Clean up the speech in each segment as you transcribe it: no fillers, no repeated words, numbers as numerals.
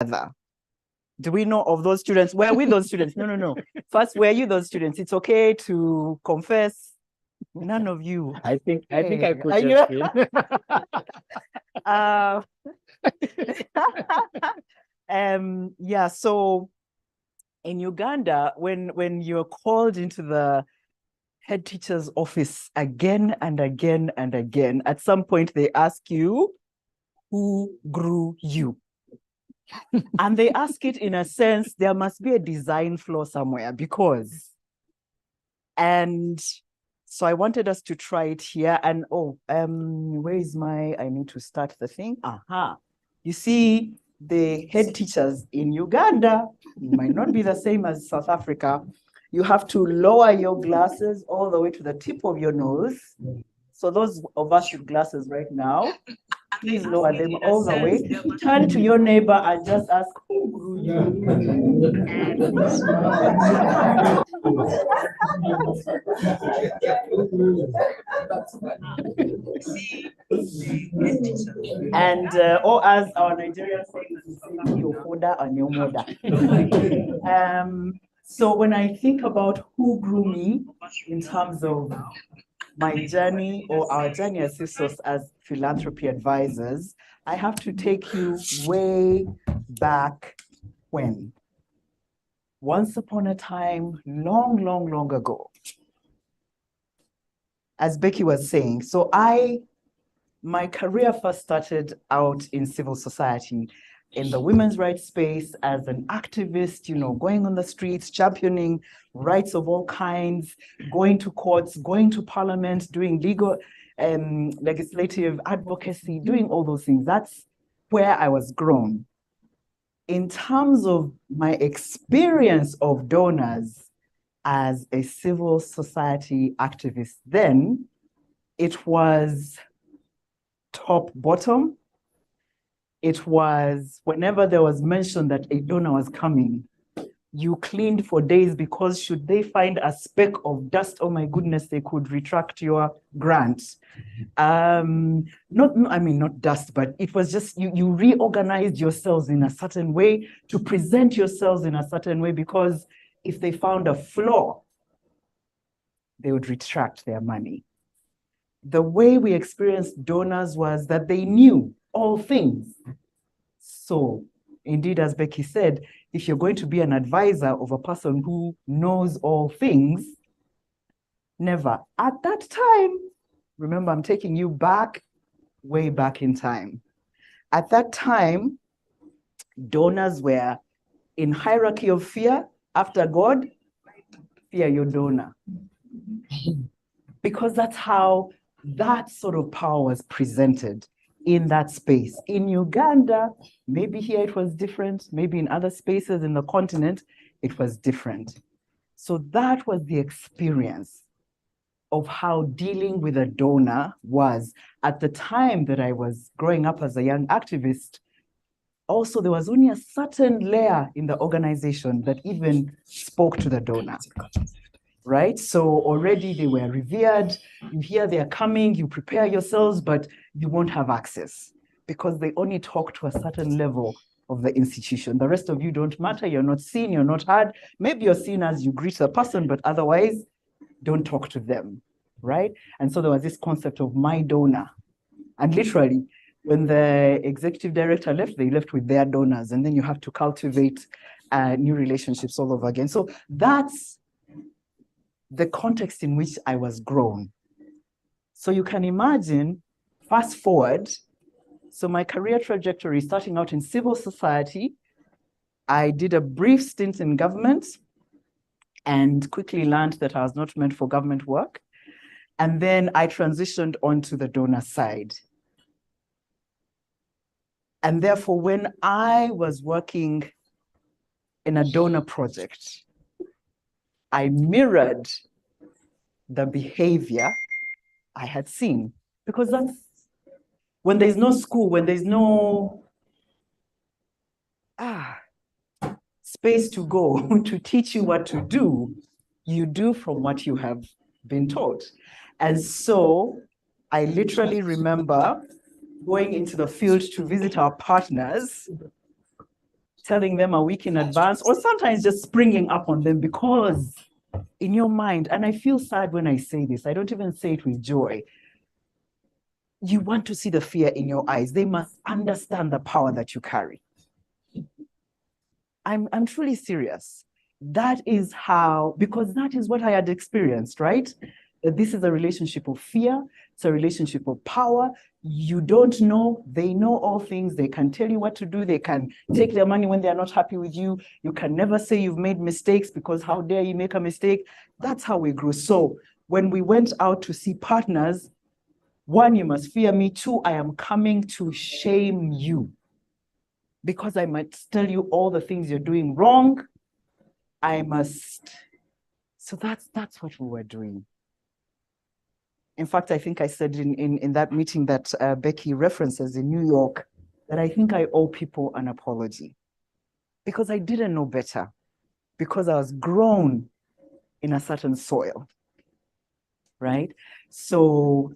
Do we know of those students? Were we those students? No. First, were you those students? It's okay to confess. None of you. I think I could Are have you- been. Yeah, so in Uganda, when you're called into the head teacher's office again and again and again, at some point they ask you, who grew you? And they ask it in a sense, there must be a design flaw somewhere because, and so I wanted us to try it here. And where is I need to start the thing. You see, the head teachers in Uganda might not be the same as South Africa. You have to lower your glasses all the way to the tip of your nose. So those of us with glasses right now, please lower them all the way. Turn to your neighbor and just ask, who grew you? And or as our Nigerian saying, your father and your mother. So when I think about who grew me in terms of my journey or our journey as sisters as philanthropy advisors, I have to take you way back when. Once upon a time, long ago. As Becky was saying, so my career first started out in civil society, in the women's rights space as an activist, going on the streets, championing rights of all kinds, going to courts, going to parliament, doing legal legislative advocacy, doing all those things. That's where I was grown. In terms of my experience of donors as a civil society activist then, it was top bottom. It was whenever there was mention that a donor was coming, you cleaned for days because should they find a speck of dust, oh my goodness, they could retract your grant. Not dust, but it was just you reorganized yourselves in a certain way to present yourselves in a certain way, because if they found a flaw, they would retract their money. The way we experienced donors was that they knew all things. So indeed, as Becky said, if you're going to be an advisor of a person who knows all things, never. At that time, remember, I'm taking you back, way back in time. At that time, donors were in hierarchy of fear. After God, fear your donor. Because that's how that sort of power was presented in that space. In Uganda, maybe here it was different, maybe in other spaces in the continent, it was different. So that was the experience of how dealing with a donor was. At the time that I was growing up as a young activist, also there was only a certain layer in the organization that even spoke to the donor. Right? So already they were revered. You hear they're coming, you prepare yourselves, but you won't have access because they only talk to a certain level of the institution. The rest of you don't matter. You're not seen, you're not heard. Maybe you're seen as you greet the person, but otherwise don't talk to them, right? And so there was this concept of my donor. And literally, when the executive director left, they left with their donors, and then you have to cultivate new relationships all over again. So that's the context in which I was grown. So you can imagine, fast forward, so my career trajectory starting out in civil society, I did a brief stint in government and quickly learned that I was not meant for government work. And then I transitioned onto the donor side. And therefore, when I was working in a donor project, I mirrored the behavior I had seen, because that's when there's no school, when there's no space to go to teach you what to do, you do from what you have been taught. And so I literally remember going into the field to visit our partners telling them a week in advance, or sometimes just springing up on them because in your mind, and I feel sad when I say this, I don't even say it with joy. You want to see the fear in your eyes. They must understand the power that you carry. I'm truly serious. That is how, because that is what I had experienced, right? This is a relationship of fear. It's a relationship of power. You don't know. They know all things. They can tell you what to do. They can take their money when they're not happy with you. You can never say you've made mistakes because how dare you make a mistake? That's how we grew. So when we went out to see partners, one, you must fear me. Two, I am coming to shame you because I might tell you all the things you're doing wrong. I must. So that's what we were doing. In fact, I think I said in that meeting that Becky references in New York that I think I owe people an apology because I didn't know better, because I was grown in a certain soil, right? So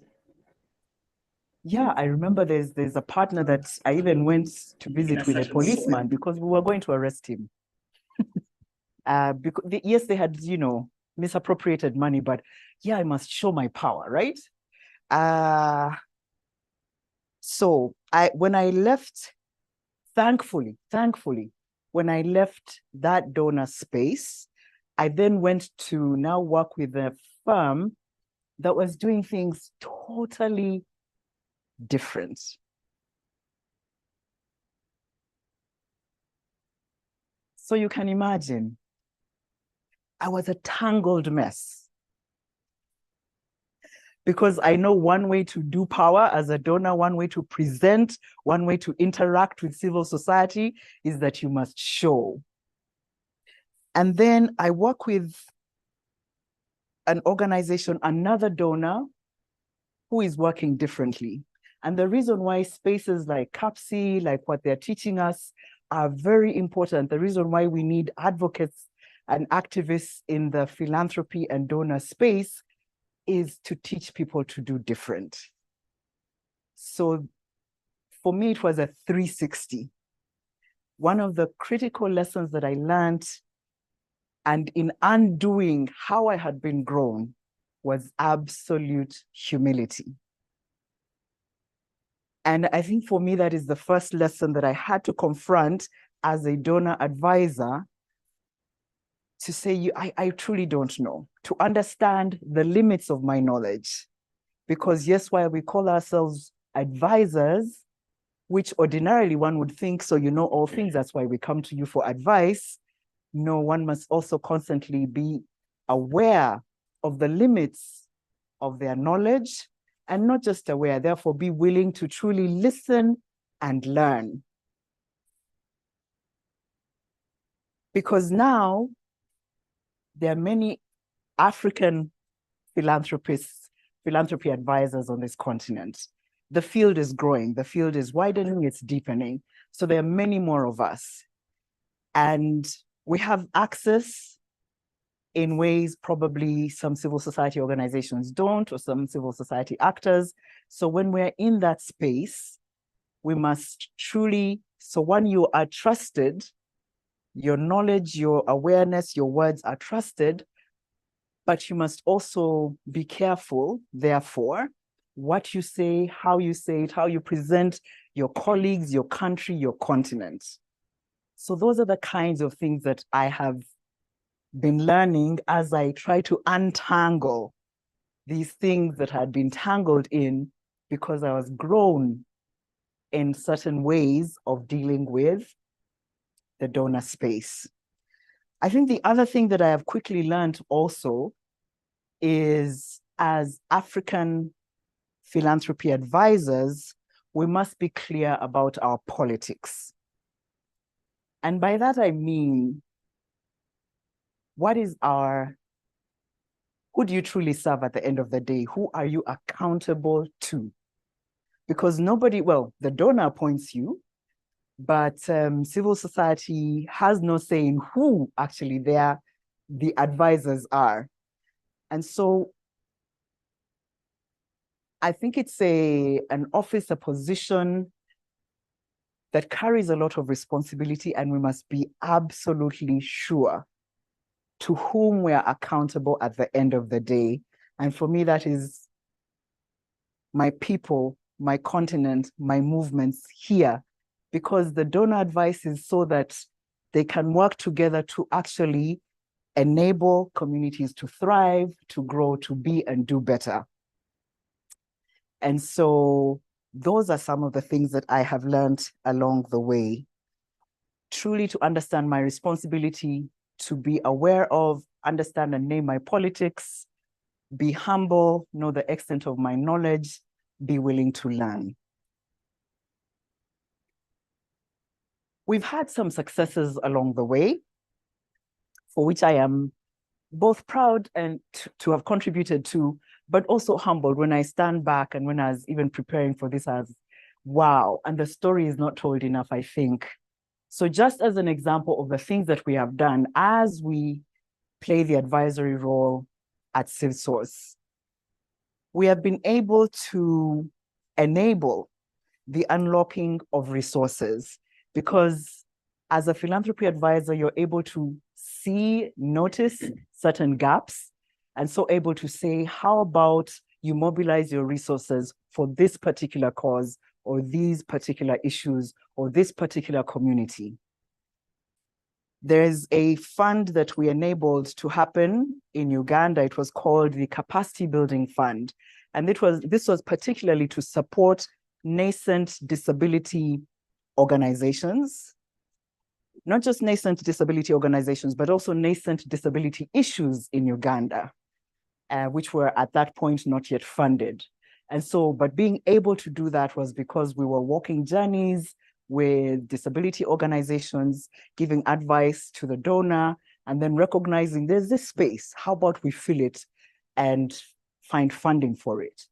yeah, I remember there's a partner that I even went to visit with a policeman because we were going to arrest him. Because yes, they had, misappropriated money, but yeah, I must show my power, right? So when I left, thankfully, when I left that donor space, I then went to now work with a firm that was doing things totally different. So you can imagine, I was a tangled mess. Because I know one way to do power as a donor, one way to present, one way to interact with civil society is that you must show. And then I work with an organization, another donor, who is working differently. And the reason why spaces like CAPSI, like what they're teaching us, are very important, the reason why we need advocates and activists in the philanthropy and donor space is to teach people to do different. So for me, it was a 360. One of the critical lessons that I learned, and in undoing how I had been grown, was absolute humility. And I think for me, that is the first lesson that I had to confront as a donor advisor, to say, I truly don't know, to understand the limits of my knowledge. Because yes, while we call ourselves advisors, which ordinarily one would think, so you know all things, that's why we come to you for advice. No, one must also constantly be aware of the limits of their knowledge, and not just aware, therefore be willing to truly listen and learn. Because now there are many African philanthropists, philanthropy advisors on this continent. The field is growing, the field is widening, it's deepening. So there are many more of us. And we have access in ways probably some civil society organizations don't, or some civil society actors. So when we're in that space, we must truly, so one, you are trusted, your knowledge, your awareness, your words are trusted, but you must also be careful, therefore, what you say, how you say it, how you present your colleagues, your country, your continent. So those are the kinds of things that I have been learning as I try to untangle these things that had been tangled in because I was grown in certain ways of dealing with the donor space. I think the other thing that I have quickly learned also is, as African philanthropy advisors, we must be clear about our politics. And by that, I mean, what is who do you truly serve at the end of the day? Who are you accountable to? Because nobody, well, the donor appoints you, but civil society has no say in who actually the advisors are. And so I think it's an office, a position that carries a lot of responsibility, and we must be absolutely sure to whom we are accountable at the end of the day. And for me, that is my people, my continent, my movements here, because the donor advice is so that they can work together to actually enable communities to thrive, to grow, to be and do better. And so those are some of the things that I have learned along the way. Truly to understand my responsibility, to be aware of, understand and name my politics, be humble, know the extent of my knowledge, be willing to learn. We've had some successes along the way, for which I am both proud and to have contributed to, but also humbled when I stand back and when I was even preparing for this as, wow, and the story is not told enough, I think. So just as an example of the things that we have done as we play the advisory role at CivSource, we have been able to enable the unlocking of resources, because as a philanthropy advisor, you're able to see, notice certain gaps, and so able to say, how about you mobilize your resources for this particular cause or these particular issues or this particular community. There's a fund that we enabled to happen in Uganda. It was called the Capacity Building Fund. And this was particularly to support nascent disability organizations, not just nascent disability organizations, but also nascent disability issues in Uganda, which were at that point not yet funded. And so, but being able to do that was because we were walking journeys with disability organizations, giving advice to the donor, and then recognizing there's this space. How about we fill it and find funding for it?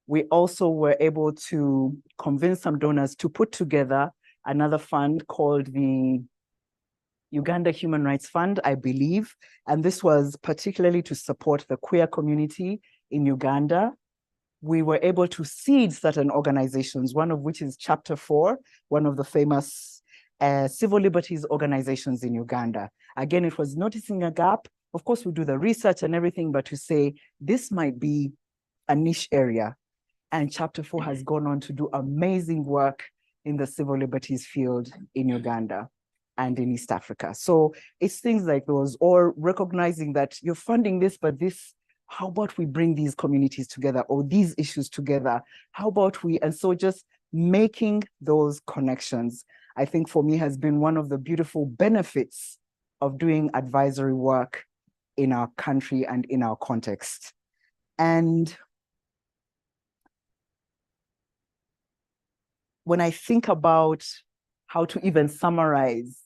We also were able to convince some donors to put together another fund called the Uganda Human Rights Fund, I believe. And this was particularly to support the queer community in Uganda. We were able to seed certain organizations, one of which is Chapter 4, one of the famous civil liberties organizations in Uganda. Again, it was noticing a gap. Of course, we do the research and everything, but to say this might be a niche area. And Chapter 4 has gone on to do amazing work in the civil liberties field in Uganda and in East Africa. So it's things like those, or recognizing that you're funding this, but this, how about we bring these communities together or these issues together? How about we, and so just making those connections, I think for me has been one of the beautiful benefits of doing advisory work in our country and in our context. And when I think about how to even summarize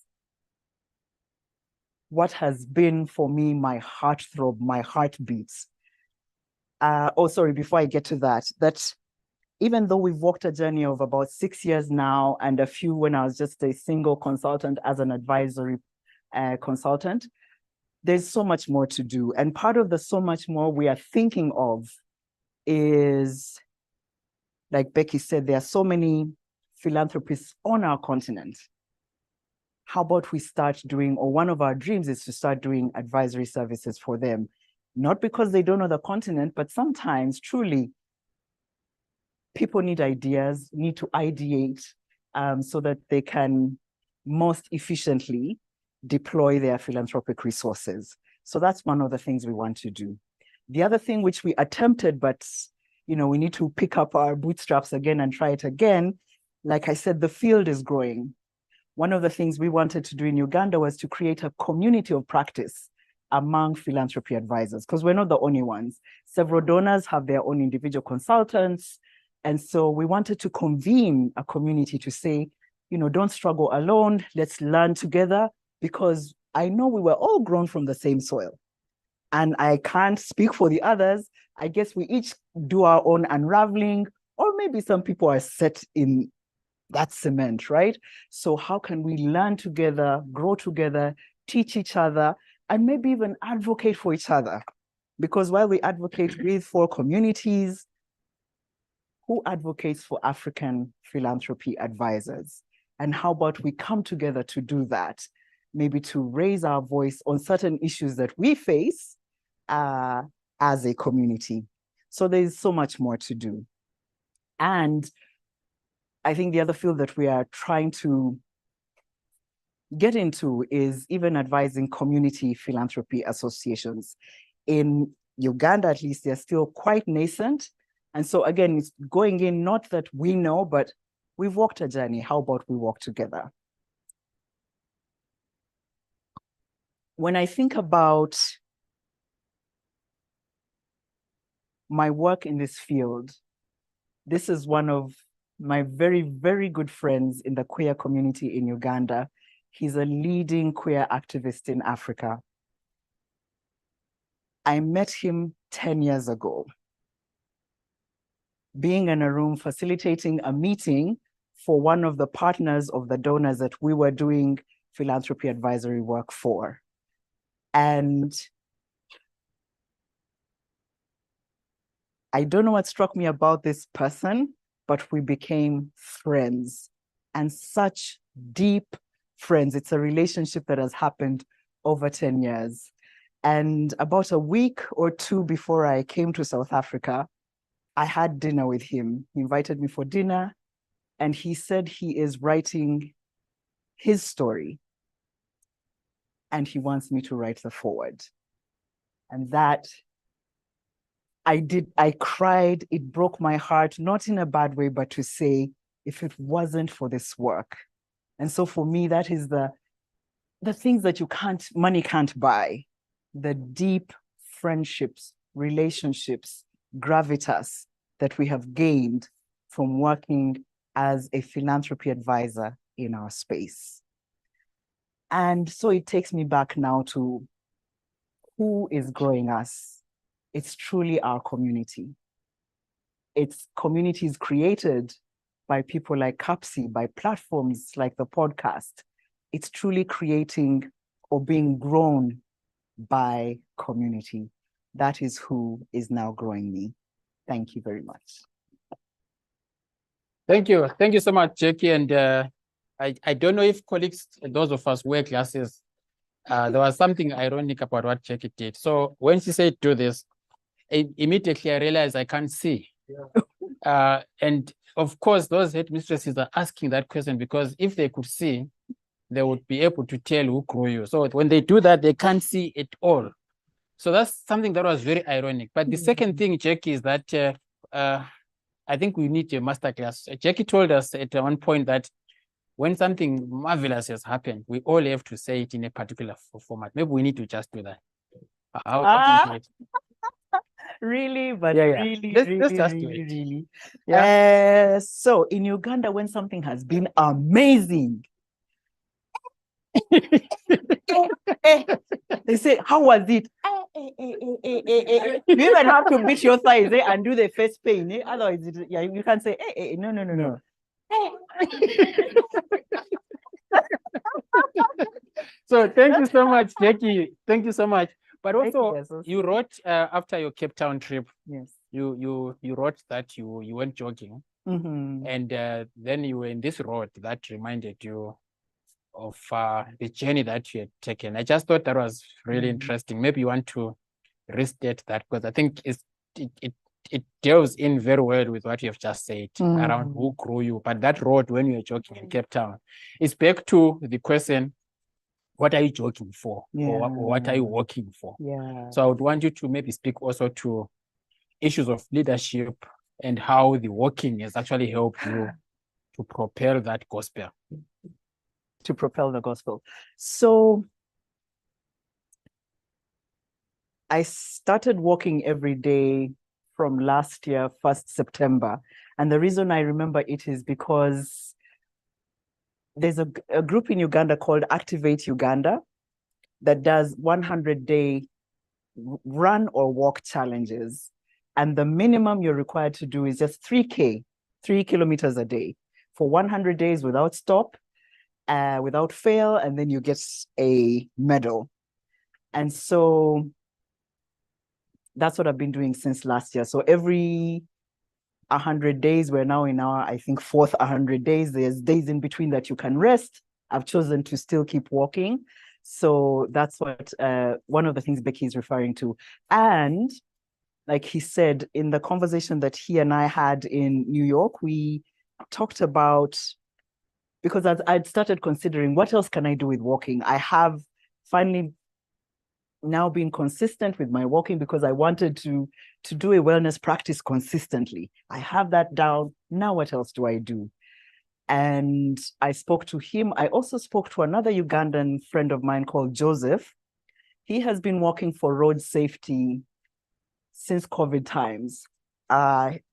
what has been for me my heartthrob, my heartbeats. Before I get to that, that even though we've walked a journey of about 6 years now, and a few when I was just a single consultant as an advisory consultant, there's so much more to do. And part of the so much more we are thinking of is, like Becky said, there are so many philanthropists on our continent. How about we start doing, or one of our dreams is to start doing advisory services for them, not because they don't know the continent, but sometimes truly people need ideas, need to ideate so that they can most efficiently deploy their philanthropic resources. So that's one of the things we want to do. The other thing which we attempted, but we need to pick up our bootstraps again and try it again. Like I said, the field is growing. One of the things we wanted to do in Uganda was to create a community of practice among philanthropy advisors, because we're not the only ones. Several donors have their own individual consultants. And so we wanted to convene a community to say, don't struggle alone, let's learn together, because I know we were all grown from the same soil. And I can't speak for the others. I guess we each do our own unraveling, or maybe some people are set in that cement, right? So how can we learn together, grow together, teach each other, and maybe even advocate for each other? Because while we advocate for communities, who advocates for African philanthropy advisors? And how about we come together to do that? Maybe to raise our voice on certain issues that we face as a community. So there's so much more to do. And I think the other field that we are trying to get into is even advising community philanthropy associations. In Uganda, at least, they're still quite nascent. And so again, it's going in, not that we know, but we've walked a journey. How about we walk together? When I think about my work in this field, this is one of my very, very good friends in the queer community in Uganda. He's a leading queer activist in Africa. I met him 10 years ago, being in a room facilitating a meeting for one of the partners of the donors that we were doing philanthropy advisory work for. And I don't know what struck me about this person, but we became friends, and such deep friends. It's a relationship that has happened over 10 years. And about a week or two before I came to South Africa, I had dinner with him. He invited me for dinner, and he said he is writing his story, and he wants me to write the foreword. And that I cried, it broke my heart, not in a bad way, but to say, if it wasn't for this work. And so for me, that is the things that money can't buy, the deep friendships, relationships, gravitas that we have gained from working as a philanthropy advisor in our space. And so it takes me back now to who is growing us. It's truly our community. It's communities created by people like Capsi, by platforms like the podcast. It's truly creating or being grown by community. That is who is now growing me. Thank you very much. Thank you. Thank you so much, Jackie. And I don't know if colleagues, those of us wear glasses, there was something ironic about what Jackie did. So when she said do this, immediately I realized I can't see. Yeah. And of course, those headmistresses are asking that question because if they could see, they would be able to tell who grew you. So when they do that, they can't see it all. So that's something that was very ironic. But the second thing, Jackie, is that I think we need a masterclass. Jackie told us at one point that when something marvelous has happened, we all have to say it in a particular format. Maybe we need to just do that. How do you Really, but Yeah, yeah. really, Let's really, just do really, it. really. Yeah. So in Uganda, when something has been amazing, they say, how was it? You even have to beat your thighs and do the face pain. Otherwise, you can't say, no. So thank you so much, Jackie. Thank you so much. But also, Jesus. you wrote after your Cape Town trip. Yes. You wrote that you went jogging, and then you were in this road that reminded you of the journey that you had taken. I just thought that was really interesting. Maybe you want to restate that because I think it delves in very well with what you have just said around who grew you. But that road when you were jogging in Cape Town, it's back to the question, what are you jogging for? Yeah. Or what are you working for? Yeah. So I would want you to maybe speak also to issues of leadership and how the working has actually helped you to propel that gospel. To propel the gospel. So I started walking every day from last year, 1st September. And the reason I remember it is because there's a group in Uganda called Activate Uganda that does 100-day run or walk challenges. And the minimum you're required to do is just 3 kilometers a day for 100 days without stop, without fail, and then you get a medal. And so that's what I've been doing since last year. So every 100 days. We're now in our, I think, fourth 100 days. There's days in between that you can rest. I've chosen to still keep walking. So that's what one of the things Becky is referring to. And like he said, in the conversation that he and I had in New York, we talked about, because I'd started considering what else can I do with walking. I have finally now been consistent with my walking because I wanted to do a wellness practice consistently. I have that down. Now what else do I do? And I spoke to him. I also spoke to another Ugandan friend of mine called Joseph. He has been walking for road safety since COVID times,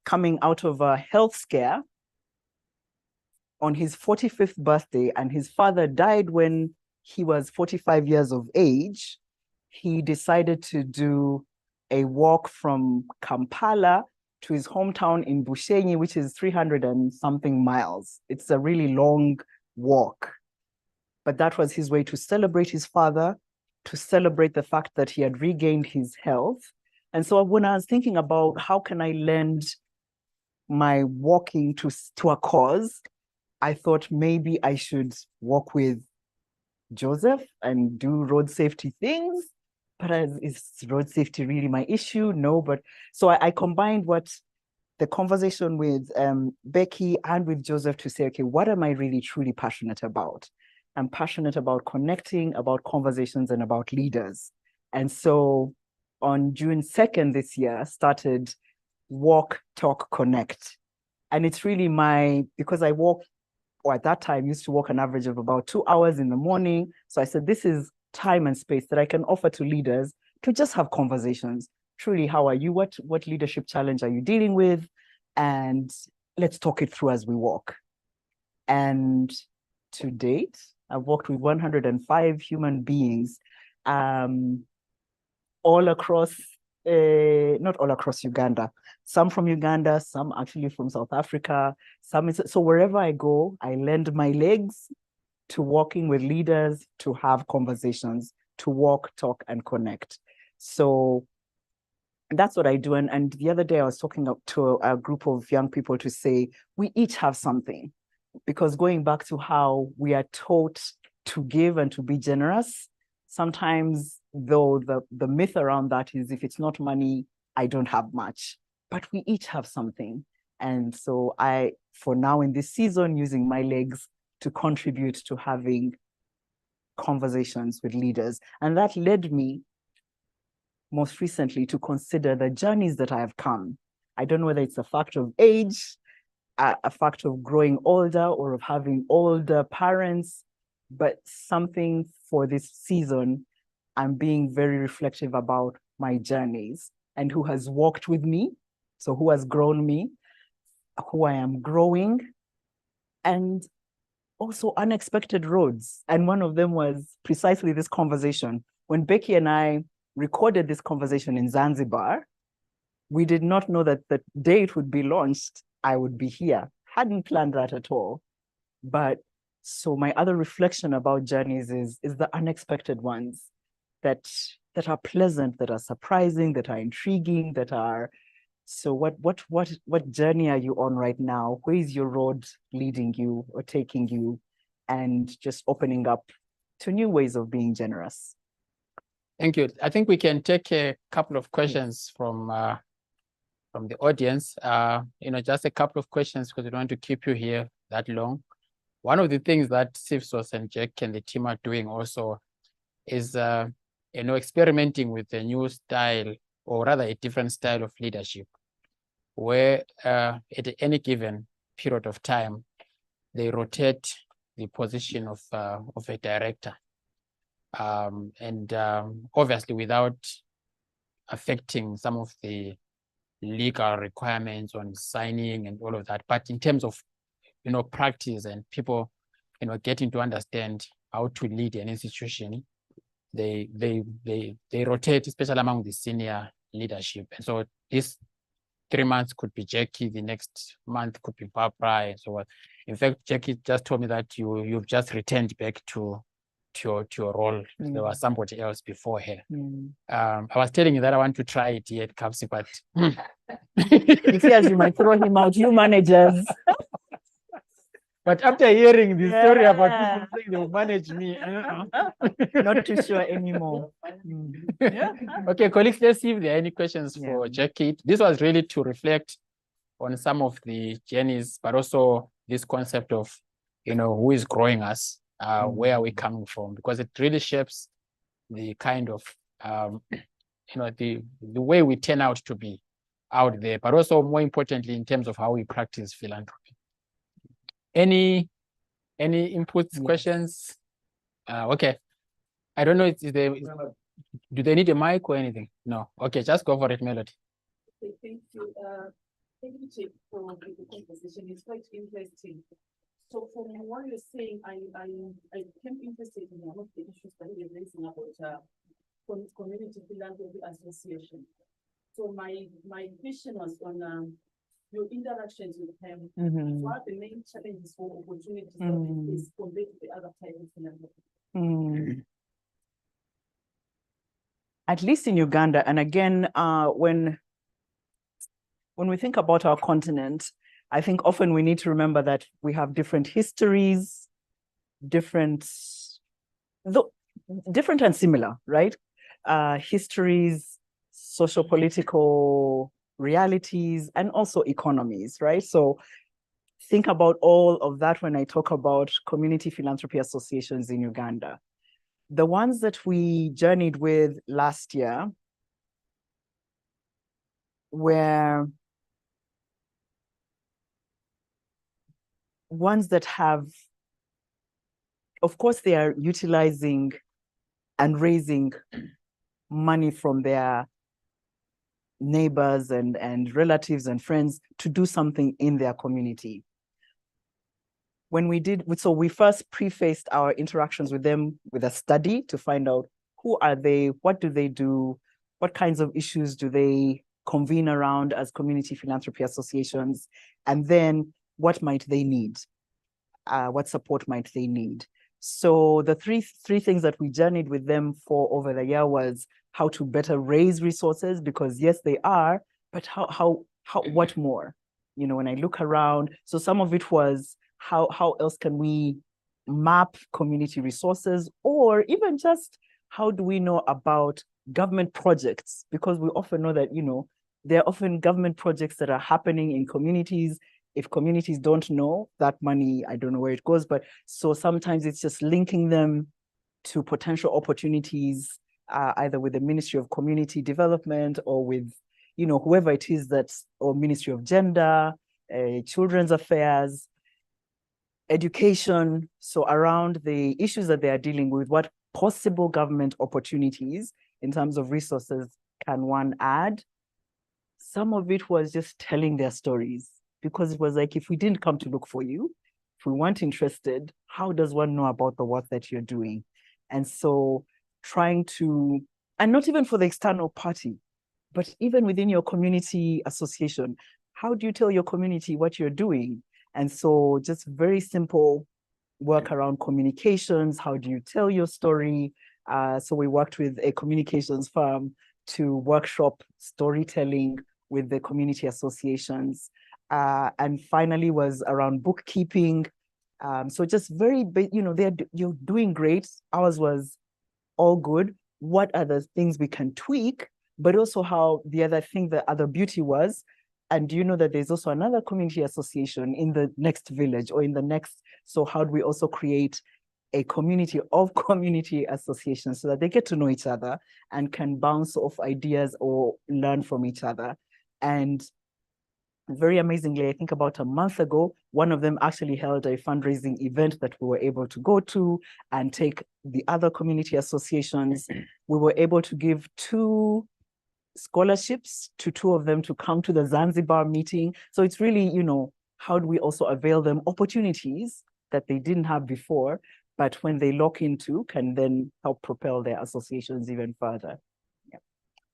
coming out of a health scare on his 45th birthday, and his father died when he was 45 years of age. He decided to do a walk from Kampala to his hometown in Bushenyi, which is 300 and something miles. It's a really long walk. But that was his way to celebrate his father, to celebrate the fact that he had regained his health. And so when I was thinking about how can I lend my walking to a cause, I thought maybe I should walk with Joseph and do road safety things. But is road safety really my issue? No, but so I combined what the conversation with Becky and with Joseph to say, okay, what am I really truly passionate about? I'm passionate about connecting, about conversations, and about leaders. And so on June 2nd this year, started Walk, Talk, Connect. And it's really because I walk, or at that time used to walk an average of about 2 hours in the morning. So I said, this is time and space that I can offer to leaders to just have conversations. Truly, how are you? What leadership challenge are you dealing with? And let's talk it through as we walk. And to date, I've walked with 105 human beings, all across, not all across Uganda, some from Uganda, some actually from South Africa, so wherever I go, I lend my legs to walking with leaders, to have conversations, to walk, talk, and connect. So that's what I do. And the other day I was talking to a group of young people to say, we each have something, because going back to how we are taught to give and to be generous, sometimes though the myth around that is if it's not money, I don't have much, but we each have something. And so I, for now in this season, using my legs to contribute to having conversations with leaders. And that led me most recently to consider the journeys that I have come. I don't know whether it's a factor of age, a factor of growing older, or of having older parents, but something for this season, I'm being very reflective about my journeys and who has walked with me. So who has grown me, who I am growing, and also unexpected roads. And one of them was precisely this conversation. When Becky and I recorded this conversation in Zanzibar, we did not know that the day it would be launched, I would be here. Hadn't planned that at all. But so my other reflection about journeys is the unexpected ones that are pleasant, that are surprising, that are intriguing, that are. So what journey are you on right now? Where is your road leading you or taking you? And just opening up to new ways of being generous. Thank you. I think we can take a couple of questions from the audience. Just a couple of questions because we don't want to keep you here that long. One of the things that Sifsos and Jack and the team are doing also is experimenting with a new style, or rather a different style of leadership, where at any given period of time, they rotate the position of a director. Obviously without affecting some of the legal requirements on signing and all of that. But in terms of, practice and people, getting to understand how to lead an institution, they rotate, especially among the senior leadership. And so this 3 months could be Jackie, the next month could be Barbara, and so on. In fact, Jackie just told me that you've just returned back to your role. There was somebody else before her. Mm. I was telling you that I want to try it here at Kapsi, but He fears you might throw him out, you managers. but after hearing the story about Yeah. people saying they'll manage me, Not too sure anymore. Yeah. Okay, colleagues, let's see if there are any questions for Yeah. Jackie. This was really to reflect on some of the journeys, but also this concept of, who is growing us, where are we coming from? Because it really shapes the kind of, the way we turn out to be out there, but also more importantly, in terms of how we practice philanthropy. Any inputs, questions? Okay. I don't know, do they need a mic or anything? No. Okay, just go for it, Melody. Okay, thank you. Thank you, Chief, for the conversation. It's quite interesting. So from what you're saying, I became interested in one of the issues that you're raising about community philanthropy association. So my question was on your interactions with them. What are the main challenges or opportunities that you face compared to the other type of philanthropy? At least in Uganda, and again, when we think about our continent, I think often we need to remember that we have different histories, different and similar, right? Histories, socio-political realities, and also economies, right? So think about all of that when I talk about community philanthropy associations in Uganda. The ones that we journeyed with last year were ones that have, of course, they are utilizing and raising money from their neighbors and relatives and friends to do something in their community. So we first prefaced our interactions with them with a study to find out who are they, what do they do, what kinds of issues do they convene around as community philanthropy associations, and then what might they need, what support might they need. So the three things that we journeyed with them for over the year was how to better raise resources, because yes, they are, but how what more? When I look around, so some of it was how else can we map community resources, or even just how do we know about government projects? Because we often know that, there are often government projects that are happening in communities. If communities don't know that money, I don't know where it goes, but so sometimes it's just linking them to potential opportunities, either with the Ministry of Community Development or with, whoever it is or Ministry of Gender, Children's Affairs, education. So around the issues that they are dealing with, what possible government opportunities in terms of resources can one add? Some of it was just telling their stories, because it was like, if we didn't come to look for you, if we weren't interested, how does one know about the work that you're doing? And so trying to, and not even for the external party, but even within your community association, how do you tell your community what you're doing? And so just very simple work around communications. How do you tell your story? So we worked with a communications firm to workshop storytelling with the community associations. And finally was around bookkeeping. So just very, you're doing great. Ours was all good. What are the things we can tweak? But also how the other beauty was, and do you know that there's also another community association in the next village or in the next, so how do we also create a community of community associations so that they get to know each other and can bounce off ideas or learn from each other? And very amazingly, I think about a month ago, one of them actually held a fundraising event that we were able to go to and take the other community associations. We were able to give 2 scholarships to 2 of them to come to the Zanzibar meeting. So it's really, how do we also avail them opportunities that they didn't have before, but when they lock into, can then help propel their associations even further. Yeah.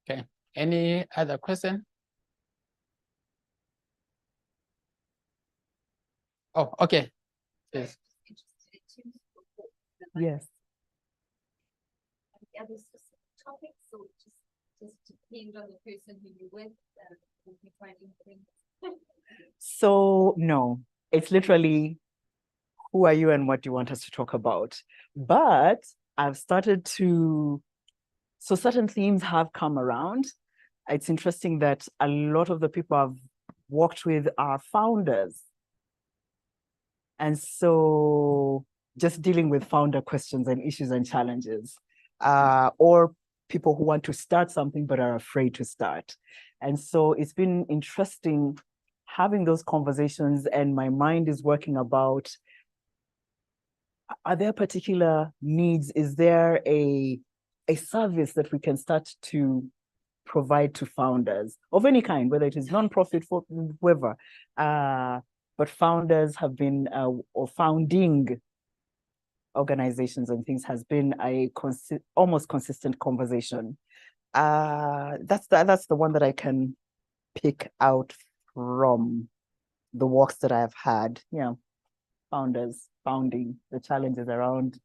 Okay. Any other question? Oh, okay. Yes. Yes. other specific topics, or just depend on the person who you're with, if you find anything? So no, it's literally who are you and what do you want us to talk about? But I've started to, so certain themes have come around. It's interesting that a lot of the people I've worked with are founders. And so just dealing with founder questions and issues and challenges, or people who want to start something but are afraid to start. And so it's been interesting having those conversations, and my mind is working about, are there particular needs? Is there a service that we can start to provide to founders of any kind, whether it is nonprofit, for whoever, but founders have been, or founding organizations and things has been a almost consistent conversation. That's the one that I can pick out from the walks that I've had. Yeah, founders, founding, the challenges around,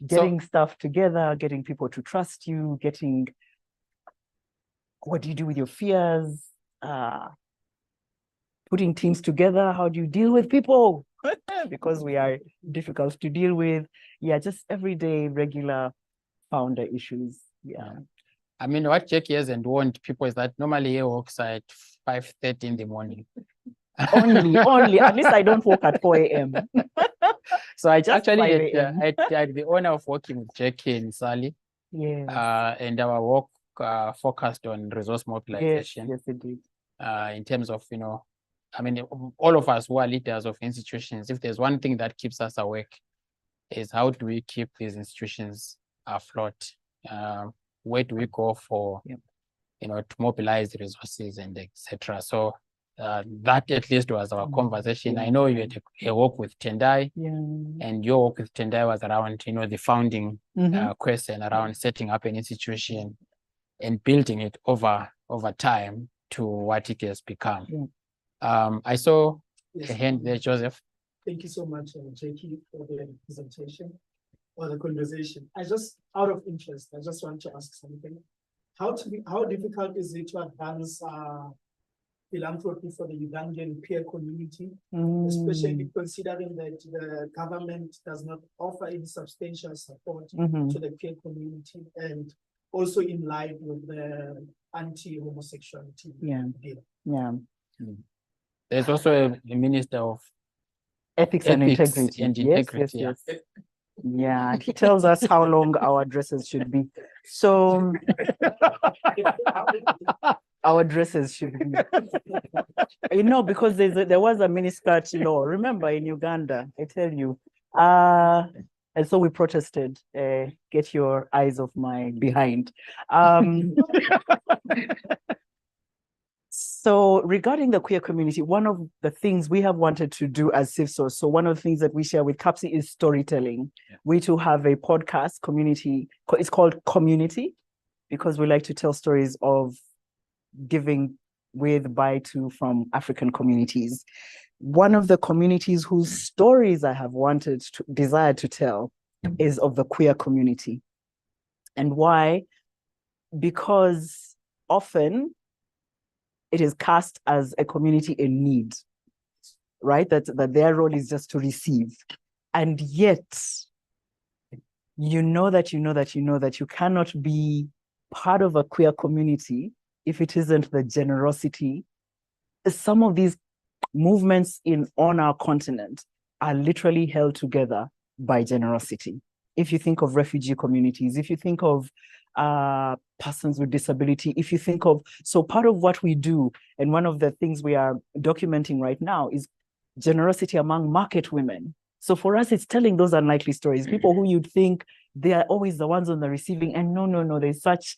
getting stuff together, getting people to trust you, getting, what do you do with your fears? Putting teams together, how do you deal with people? Because we are difficult to deal with. Yeah, just everyday, regular founder issues. Yeah. I mean, what Jackie hasn't warned people is that normally he works at 5:30 in the morning. Only, at least I don't work at 4 a.m. So I just actually 5 a.m. had the honor of working with Jackie and Sally. Yes. And our work focused on resource mobilization. Yes, it did. In terms of, I mean, all of us who are leaders of institutions, if there's one thing that keeps us awake, is how do we keep these institutions afloat? Where do we go for, to mobilize resources and etc. So that at least was our conversation. I know you had a work with Tendai, and your work with Tendai was around, the founding question around setting up an institution and building it over time to what it has become. I saw a hand there, Joseph. Thank you so much, Jackie, for the presentation or the conversation. Out of interest, I just want to ask something. How difficult is it to advance philanthropy for the Ugandan peer community, especially considering that the government does not offer any substantial support to the peer community, and also in line with the anti-homosexuality bill? There's also a minister of ethics and integrity. Yes. Yeah, he tells us how long our dresses should be. So our dresses should be, because there was a miniskirt law, remember, in Uganda, I tell you. And so we protested, get your eyes off my behind. So regarding the queer community, one of the things we have wanted to do as CIVSOS, so one of the things that we share with CAPSI is storytelling. We too have a podcast community, it's called Community, because we like to tell stories of giving with, by, to, from African communities. One of the communities whose stories I have desired to tell is of the queer community. And why? Because often it is cast as a community in need, right? That their role is just to receive. And yet, you that you cannot be part of a queer community if it isn't the generosity. Some of these movements on our continent are literally held together by generosity. If you think of refugee communities, if you think of persons with disability, if you think of, so part of what we do, and one of the things we are documenting right now is generosity among market women. So for us, it's telling those unlikely stories, people who you'd think they are always the ones on the receiving end. No, there's such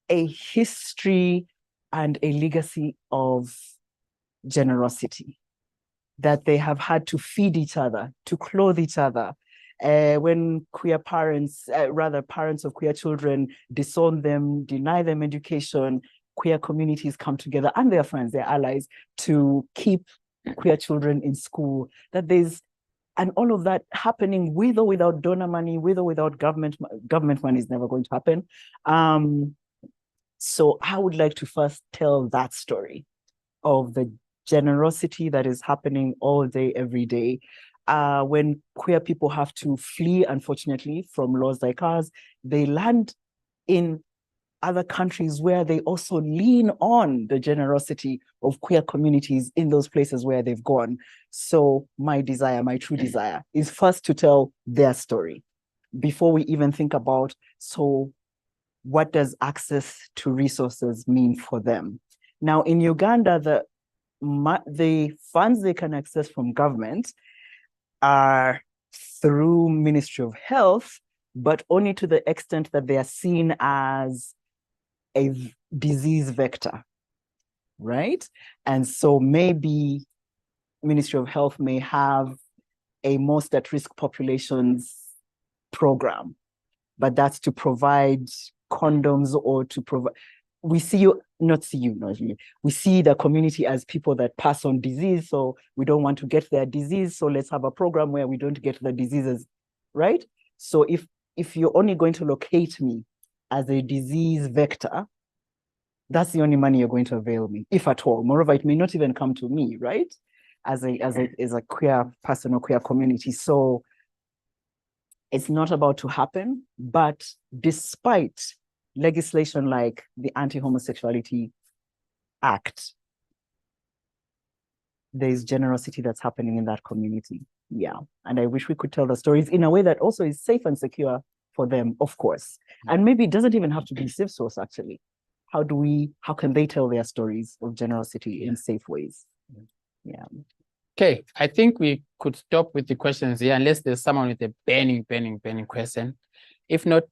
a history and a legacy of generosity that they have had to feed each other, to clothe each other. When queer parents, parents of queer children, disown them, deny them education, queer communities come together and their friends, their allies, to keep queer children in school. That there's And all of that happening with or without donor money, with or without government money is never going to happen. So I would like to first tell that story of the generosity that is happening all day, every day. When queer people have to flee, unfortunately, from laws like ours, they land in other countries where they also lean on the generosity of queer communities in those places where they've gone. So my desire, my true desire, is first to tell their story before we even think about, so what does access to resources mean for them? Now, in Uganda, the funds they can access from government are through Ministry of Health, but only to the extent that they are seen as a disease vector, right? And so maybe Ministry of Health may have a most at-risk populations program, but that's to provide condoms or to provide, we see the community as people that pass on disease, so we don't want to get their disease, so let's have a program where we don't get the diseases, right? So if you're only going to locate me as a disease vector, that's the only money you're going to avail me, if at all. Moreover, it may not even come to me, right? As a queer person or queer community. So it's not about to happen, but despite legislation like the Anti-Homosexuality Act, there's generosity that's happening in that community. Yeah. And I wish we could tell the stories in a way that also is safe and secure for them, of course. And maybe it doesn't even have to be safe source, actually. How can they tell their stories of generosity in safe ways? Yeah. Okay, I think we could stop with the questions here unless there's someone with a burning question. If not,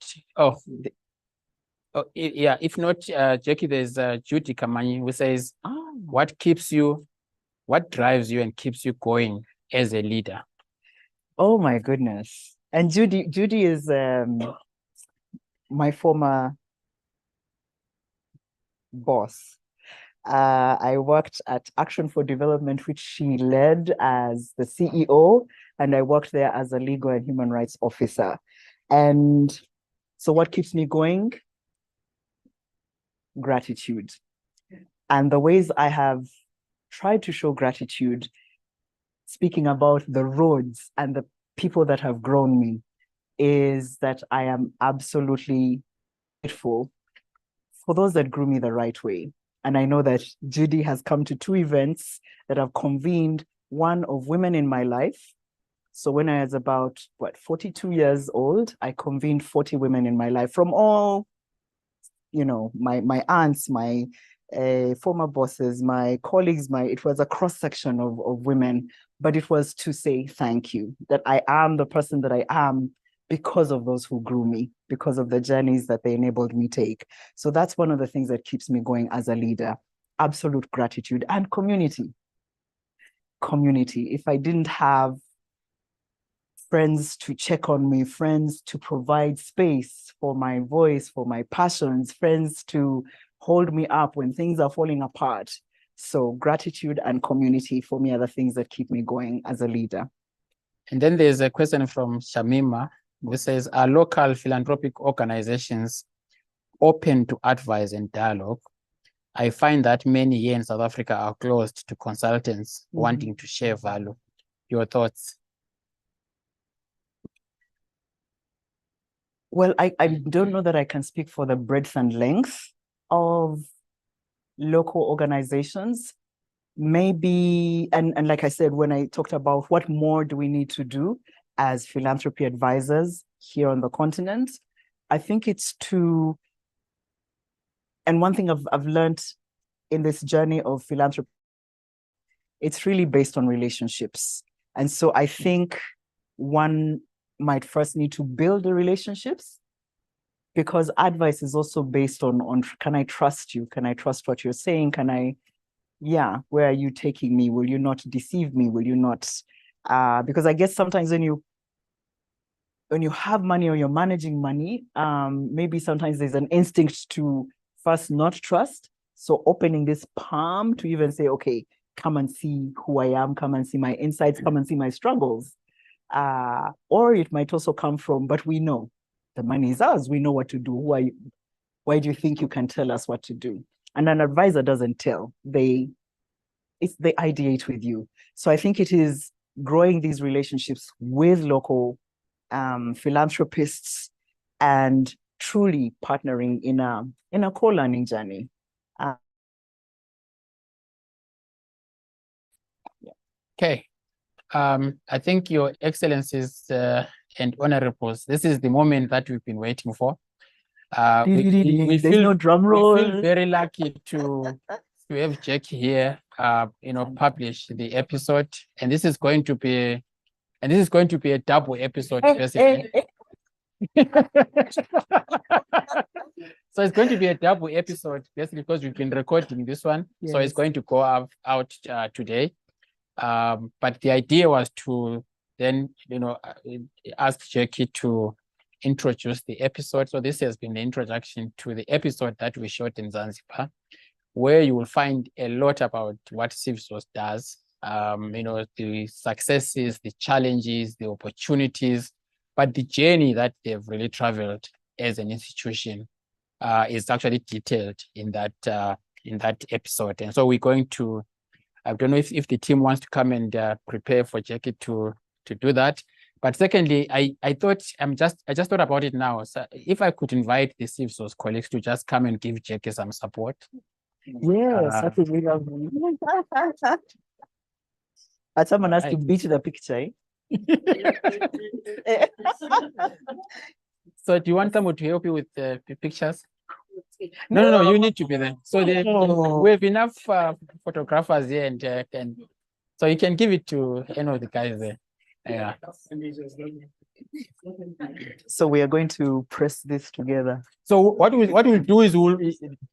if not, Jackie, there's Judy Kamanyi who says, what drives you and keeps you going as a leader? Oh my goodness. And Judy is my former boss. I worked at Action for Development, which she led as the CEO, and I worked there as a legal and human rights officer. And so what keeps me going? Gratitude. And the ways I have tried to show gratitude, speaking about the roads and the people that have grown me, is that I am absolutely grateful for those that grew me the right way. And I know that Judy has come to 2 events that have convened, one of women in my life. So when I was about, 42 years old, I convened 40 women in my life from all, my aunts, my former bosses, my colleagues, it was a cross-section of women, but it was to say thank you, that I am the person that I am because of those who grew me, because of the journeys that they enabled me take. So that's one of the things that keeps me going as a leader. Absolute gratitude and community. If I didn't have friends to check on me, friends to provide space for my voice, for my passions, friends to hold me up when things are falling apart. So gratitude and community for me are the things that keep me going as a leader. And then there's a question from Shamima, who says, are local philanthropic organizations open to advice and dialogue? I find that many here in South Africa are closed to consultants wanting to share value. Your thoughts? Well, I don't know that I can speak for the breadth and length of local organizations. Maybe, and like I said, when I talked about what more do we need to do as philanthropy advisors here on the continent, I think it's to, and one thing I've learned in this journey of philanthropy, it's really based on relationships. And so I think one might first need to build the relationships, because advice is also based on can I trust you? Can I trust what you're saying? Where are you taking me? Will you not deceive me? Will you not? Because I guess sometimes when you have money or you're managing money, maybe sometimes there's an instinct to first not trust. So opening this palm to even say, okay, come and see who I am, come and see my insights, come and see my struggles. Or it might also come from, but we know the money is ours. We know what to do. Who are you? Why do you think you can tell us what to do? And an advisor doesn't tell. They ideate with you. So I think it is growing these relationships with local philanthropists and truly partnering in a co-learning journey. Okay. I think Your Excellencies and Honorables, this is the moment that we've been waiting for. We There's no drum roll. We feel very lucky to have Jackie here, publish the episode, and this is going to be a double episode, basically. So it's going to be a double episode, basically, because we've been recording this one. Yes. So it's going to go out today. But the idea was to then, ask Jackie to introduce the episode. So this has been the introduction to the episode that we shot in Zanzibar, where you will find a lot about what CivSource does, the successes, the challenges, the opportunities, but the journey that they've really traveled as an institution is actually detailed in that episode. And so we're going to, I don't know if the team wants to come and prepare for Jackie to do that. But secondly, I just thought about it now. So if I could invite the CivSource colleagues to just come and give Jackie some support. Yes, that would be lovely. But someone has to beat the picture. So do you want someone to help you with the pictures? No, you need to be there. So we have enough photographers here, and so you can give it to any of the guys there. Yeah. So we are going to press this together. So what we'll do is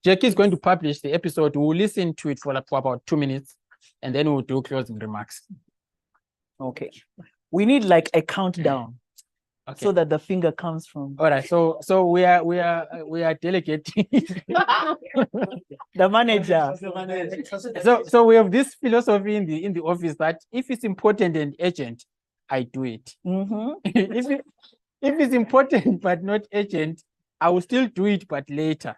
Jackie is going to publish the episode. We'll listen to it for about 2 minutes, and then we'll do closing remarks. Okay. We need like a countdown. Okay. So that the finger comes from. All right. So we are delegating. The manager. So we have this philosophy in the office that if it's important and urgent, I do it. Mm-hmm. If it's important but not urgent, I will still do it, but later.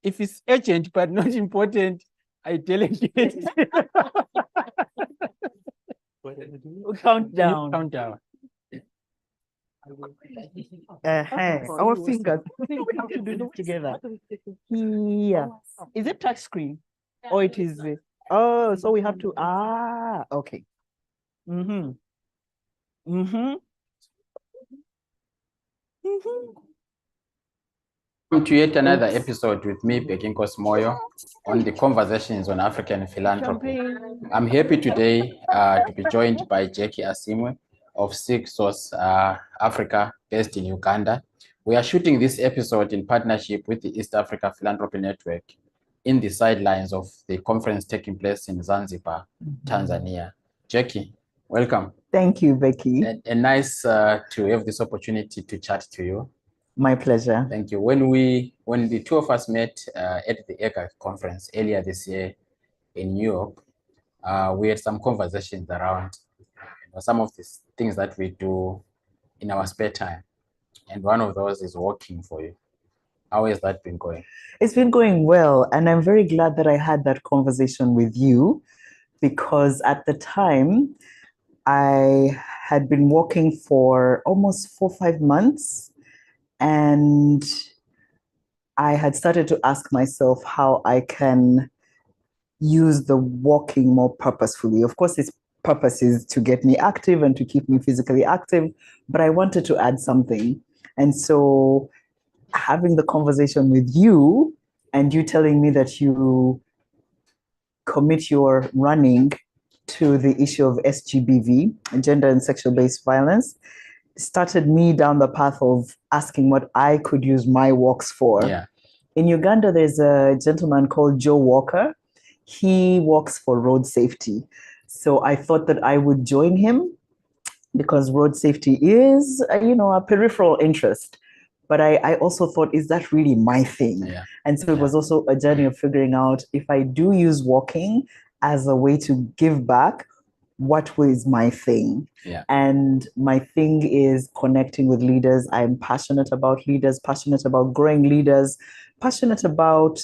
If it's urgent but not important, I delegate. Countdown. Countdown. Our fingers. We have to do this together. Yeah. Is it touch screen? Or it is? Oh, so we have to. Okay. Mm-hmm. Mm-hmm. Mm-hmm. Welcome to yet another episode with me, Bekinkos Moyo, on the Conversations on African Philanthropy. I'm happy today to be joined by Jackie Asiimwe of CivSource Africa, based in Uganda. We are shooting this episode in partnership with the East Africa Philanthropy Network in the sidelines of the conference taking place in Zanzibar, Tanzania. Jackie, welcome. Thank you, Becky. And nice to have this opportunity to chat to you. My pleasure. Thank you. When the two of us met at the EGA conference earlier this year in New York, we had some conversations around some of these things that we do in our spare time. And one of those is walking for you. How has that been going? It's been going well. And I'm very glad that I had that conversation with you, because at the time, I had been walking for almost 4 or 5 months. And I had started to ask myself how I can use the walking more purposefully. Of course, its purpose is to get me active and to keep me physically active, but I wanted to add something. And so having the conversation with you and you telling me that you commit your running to the issue of SGBV, gender and sexual-based violence, started me down the path of asking what I could use my walks for. Yeah. In Uganda, there's a gentleman called Joe Walker. He walks for road safety. So I thought that I would join him because road safety is, a peripheral interest. But I also thought, is that really my thing? Yeah. And so it was also a journey of figuring out if I do use walking as a way to give back, what was my thing. Yeah. And my thing is connecting with leaders. I'm passionate about leaders, passionate about growing leaders, passionate about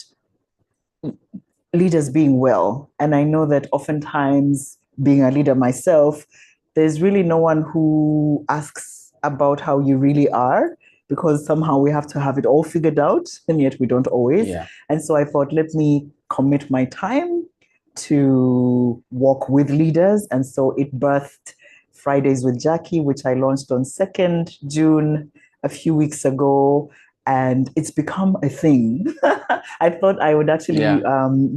leaders being well. And I know that oftentimes, being a leader myself, there's really no one who asks about how you really are, because somehow we have to have it all figured out, and yet we don't always. Yeah. And so I thought, let me commit my time to walk with leaders. And so it birthed Fridays with Jackie, which I launched on 2nd June a few weeks ago. And it's become a thing. I thought I would actually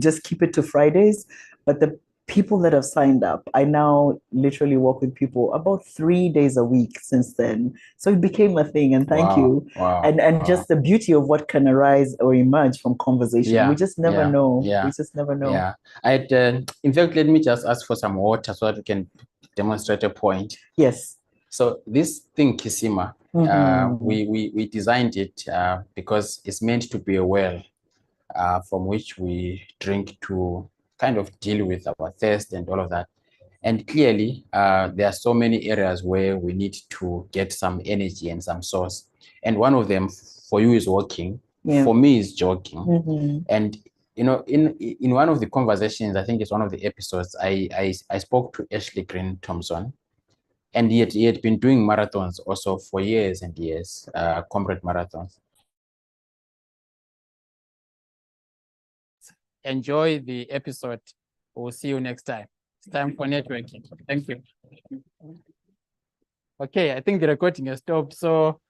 just keep it to Fridays, but the people that have signed up, I now literally work with people about 3 days a week since then. So it became a thing, and thank you. Wow. And just the beauty of what can arise or emerge from conversation. Yeah, We just never yeah, know. yeah, We just never know. Yeah. In fact, let me just ask for some water so that we can demonstrate a point. Yes. So this thing, Kisima, we designed it because it's meant to be a well from which we drink to kind of deal with our thirst and all of that. And clearly, there are so many areas where we need to get some energy and some source. And one of them for you is walking. Yeah. For me is jogging. And in one of the conversations, I think it's one of the episodes, I spoke to Ashley Green Thompson, and he had been doing marathons also for years and years, comrade marathons. Enjoy the episode. We'll see you next time. It's time for networking. Thank you. Okay, I think the recording has stopped. So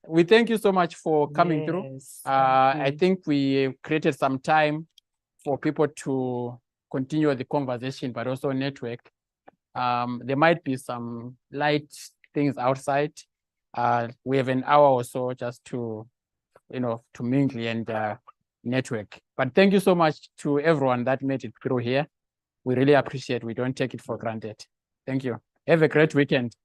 we thank you so much for coming through. I think we created some time for people to continue the conversation, but also network. There might be some light things outside. We have an hour or so just to, to mingle and network. But thank you so much to everyone that made it through here. We really appreciate it. We don't take it for granted. Thank you. Have a great weekend.